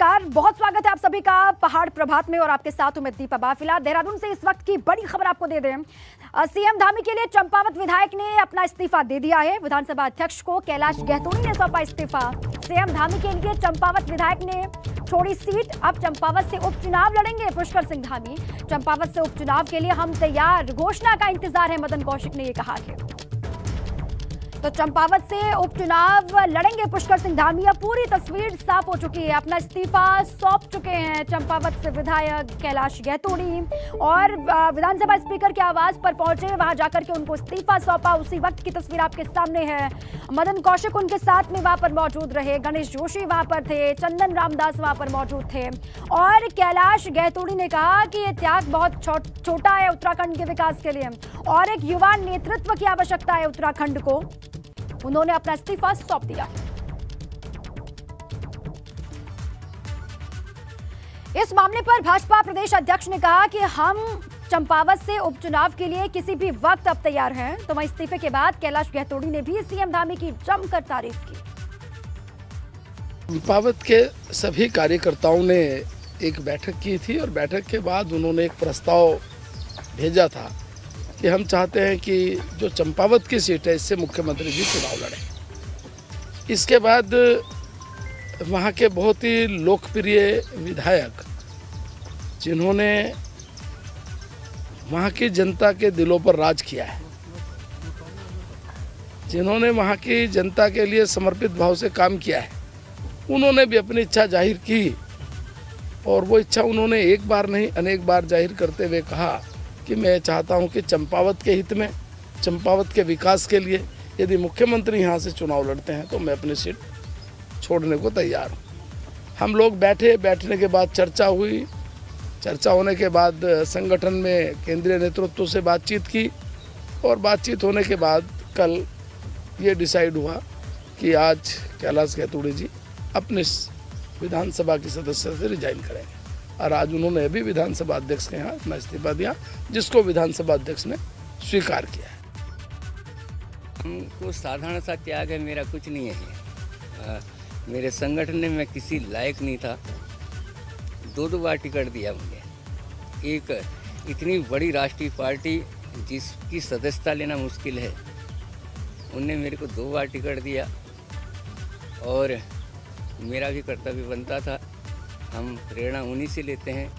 नमस्कार, बहुत स्वागत है आप सभी का पहाड़ प्रभात में और आपके साथ हूं मैं दीपा बाफिला। देहरादून से इस वक्त की बड़ी खबर आपको दे दें। सीएम धामी के लिए चंपावत विधायक ने अपना इस्तीफा दे दिया है। विधानसभा अध्यक्ष को कैलाश गहतोड़ी ने सौंपा इस्तीफा। सीएम धामी के लिए चंपावत विधायक ने छोड़ी सीट। अब चंपावत से उपचुनाव लड़ेंगे पुष्कर सिंह धामी। चंपावत से उपचुनाव के लिए हम तैयार, घोषणा का इंतजार है, मदन कौशिक ने ये कहा है। तो चंपावत से उपचुनाव लड़ेंगे पुष्कर सिंह धामी। अब पूरी तस्वीर साफ हो चुकी है। अपना इस्तीफा सौंप चुके हैं चंपावत से विधायक कैलाश गहतोड़ी और विधानसभा स्पीकर के आवास पर पहुंचे, वहां जाकर के उनको इस्तीफा सौंपा। उसी वक्त की तस्वीर आपके सामने है। मदन कौशिक उनके साथ में वहां पर मौजूद रहे, गणेश जोशी वहां पर थे, चंदन रामदास वहां पर मौजूद थे और कैलाश गहतोड़ी ने कहा कि ये त्याग बहुत छोटा है उत्तराखंड के विकास के लिए और एक युवा नेतृत्व की आवश्यकता है उत्तराखंड को। उन्होंने अपना इस्तीफा सौंप दिया। इस मामले पर भाजपा प्रदेश अध्यक्ष ने कहा कि हम चंपावत से उपचुनाव के लिए किसी भी वक्त अब तैयार हैं। तो वहीं इस्तीफे के बाद कैलाश गहतोड़ी ने भी सीएम धामी की जमकर तारीफ की। चंपावत के सभी कार्यकर्ताओं ने एक बैठक की थी और बैठक के बाद उन्होंने एक प्रस्ताव भेजा था कि हम चाहते हैं कि जो चंपावत की सीट है इससे मुख्यमंत्री जी चुनाव लड़ें। इसके बाद वहाँ के बहुत ही लोकप्रिय विधायक जिन्होंने वहाँ की जनता के दिलों पर राज किया है, जिन्होंने वहाँ की जनता के लिए समर्पित भाव से काम किया है, उन्होंने भी अपनी इच्छा जाहिर की और वो इच्छा उन्होंने एक बार नहीं अनेक बार जाहिर करते हुए कहा कि मैं चाहता हूं कि चंपावत के हित में, चंपावत के विकास के लिए यदि मुख्यमंत्री यहां से चुनाव लड़ते हैं तो मैं अपनी सीट छोड़ने को तैयार हूं। हम लोग बैठने के बाद चर्चा हुई। चर्चा होने के बाद संगठन में केंद्रीय नेतृत्व से बातचीत की और बातचीत होने के बाद कल ये डिसाइड हुआ कि आज कैलाश गहतोड़ी जी अपने विधानसभा की सदस्य से रिजाइन करेंगे और आज उन्होंने अभी विधानसभा अध्यक्ष के यहाँ अपना इस्तीफा दिया, जिसको विधानसभा अध्यक्ष ने स्वीकार किया है। हमको साधारण सा त्याग है, मेरा कुछ नहीं है। मेरे संगठन में मैं किसी लायक नहीं था। दो बार टिकट दिया मुझे। एक इतनी बड़ी राष्ट्रीय पार्टी जिसकी सदस्यता लेना मुश्किल है, उनने मेरे को 2 बार टिकट दिया और मेरा भी कर्तव्य बनता था। हम प्रेरणा उन्हीं से लेते हैं।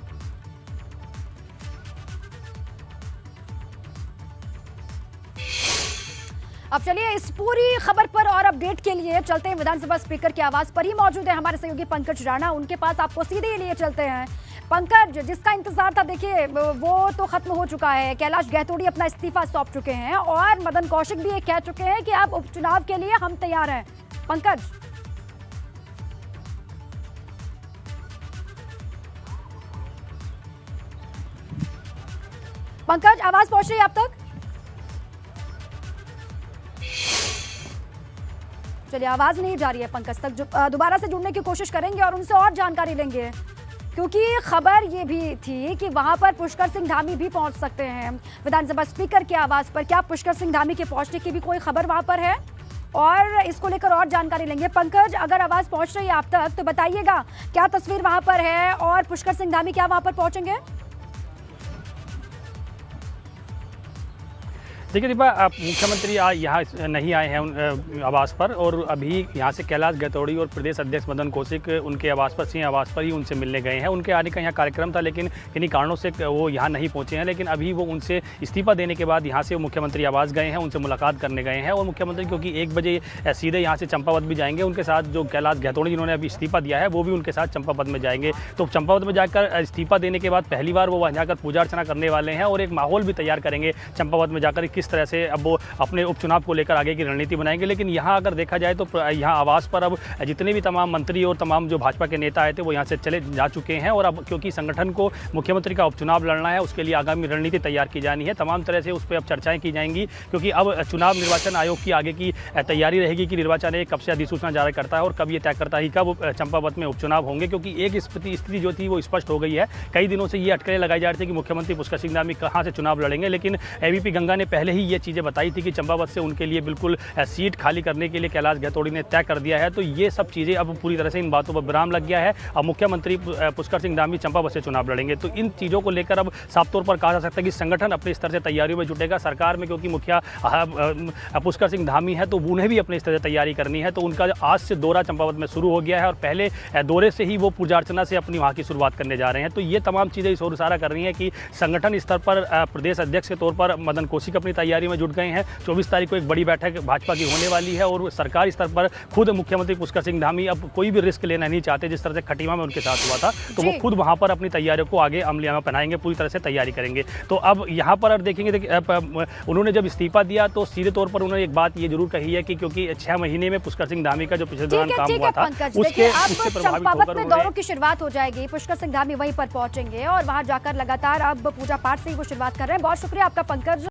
अब चलिए इस पूरी खबर पर और अपडेट के लिए चलते हैं विधानसभा स्पीकर के आवास पर ही मौजूद है हमारे सहयोगी पंकज राणा। उनके पास आपको सीधे लिए चलते हैं। पंकज, जिसका इंतजार था देखिए वो तो खत्म हो चुका है। कैलाश गहतोड़ी अपना इस्तीफा सौंप चुके हैं और मदन कौशिक भी ये कह चुके हैं कि अब उपचुनाव के लिए हम तैयार हैं। पंकज, आवाज पहुंच रही है आप तक? चलिए, आवाज नहीं जा रही है पंकज तक। दोबारा से जुड़ने की कोशिश करेंगे और उनसे और जानकारी लेंगे, क्योंकि खबर ये भी थी कि वहां पर पुष्कर सिंह धामी भी पहुंच सकते हैं विधानसभा स्पीकर के आवास पर। क्या पुष्कर सिंह धामी के पहुंचने की भी कोई खबर वहां पर है? और इसको लेकर और जानकारी लेंगे। पंकज, अगर आवाज पहुंच रही है आप तक तो बताइएगा क्या तस्वीर वहां पर है और पुष्कर सिंह धामी क्या वहां पर पहुंचेंगे? देखिए दीपा, आप मुख्यमंत्री यहाँ नहीं आए हैं आवास पर और अभी यहाँ से कैलाश गहतोड़ी और प्रदेश अध्यक्ष मदन कौशिक उनके आवास पर, सिंह आवास पर ही उनसे मिलने गए हैं। उनके आने का यहाँ कार्यक्रम था लेकिन किन्हीं कारणों से वो यहाँ नहीं पहुँचे हैं। लेकिन अभी वो उनसे इस्तीफा देने के बाद यहाँ से वो मुख्यमंत्री आवास गए हैं, उनसे मुलाकात करने गए हैं और मुख्यमंत्री क्योंकि 1 बजे सीधे यहाँ से चंपावत भी जाएंगे। उनके साथ जो कैलाश गहतोड़ी जिन्होंने अभी इस्तीफा दिया है वो भी उनके साथ चंपावत में जाएंगे। तो चंपावत में जाकर इस्तीफा देने के बाद पहली बार वो वहाँ जाकर पूजा अर्चना करने वाले हैं और एक माहौल भी तैयार करेंगे चंपावत में जाकर किस तरह से अब वो अपने उपचुनाव को लेकर आगे की रणनीति बनाएंगे। लेकिन यहाँ अगर देखा जाए तो यहाँ आवास पर अब जितने भी तमाम मंत्री और तमाम जो भाजपा के नेता आए थे वो यहाँ से चले जा चुके हैं और अब क्योंकि संगठन को मुख्यमंत्री का उपचुनाव लड़ना है, उसके लिए आगामी रणनीति तैयार की जानी है। तमाम तरह से उस पर अब चर्चाएं की जाएंगी क्योंकि अब चुनाव निर्वाचन आयोग की आगे की तैयारी रहेगी कि निर्वाचन आयोग कब से अधिसूचना जारी करता है और कब ये तय करता है कब चंपावत में उपचुनाव होंगे। क्योंकि एक स्थिति जो थी वो स्पष्ट हो गई है। कई दिनों से ये अटकलें लगाई जा रही थी कि मुख्यमंत्री पुष्कर सिंह धामी कहाँ से चुनाव लड़ेंगे, लेकिन एबीपी गंगा ने पहले पहले ही ये चीज़ें बताई थी कि चंपावत से उनके लिए बिल्कुल सीट खाली करने के लिए कैलाश गहतोड़ी ने तय कर दिया है। तो ये सब चीज़ें अब पूरी तरह से इन बातों पर विराम लग गया है। अब मुख्यमंत्री पुष्कर सिंह धामी चंपावत से चुनाव लड़ेंगे। तो इन चीज़ों को लेकर अब साफ तौर पर कहा जा सकता है कि संगठन अपने स्तर से तैयारियों में जुटेगा। सरकार में क्योंकि मुखिया पुष्कर सिंह धामी है तो उन्हें भी अपने स्तर से तैयारी करनी है। तो उनका आज से दौरा चंपावत में शुरू हो गया है और पहले दौरे से ही वो पूजा अर्चना से अपनी वहाँ की शुरुआत करने जा रहे हैं। तो ये तमाम चीज़ें इस ओर इशारा कर रही हैं कि संगठन स्तर पर प्रदेश अध्यक्ष के तौर पर मदन कौशिक अपनी तैयारी में जुट गए हैं। 24 तारीख को एक बड़ी बैठक भाजपा की होने वाली है और सरकारी स्तर पर खुद मुख्यमंत्री पुष्कर सिंह धामी अब कोई भी रिस्क लेना नहीं चाहते। जिस तरह से खटीमा में उनके साथ हुआ था तो वो खुद वहाँ पर अपनी तैयारियों को आगे अमलिया में पहनाएंगे, पूरी तरह से तैयारी करेंगे। तो अब यहाँ पर देखेंगे उन्होंने जब इस्तीफा दिया तो सीधे तौर पर उन्होंने एक बात ये जरूर कही है कि क्योंकि 6 महीने में पुष्कर सिंह धामी का जो पिछले दौरान काम हुआ था उससे प्रभावित होकर में दौरों की शुरुआत हो जाएगी। पुष्कर सिंह धामी वहीं पर पहुंचेंगे और वहां जाकर लगातार अब पूजा पाठ से ही वो शुरुआत कर रहे हैं। बहुत शुक्रिया आपका पंकज।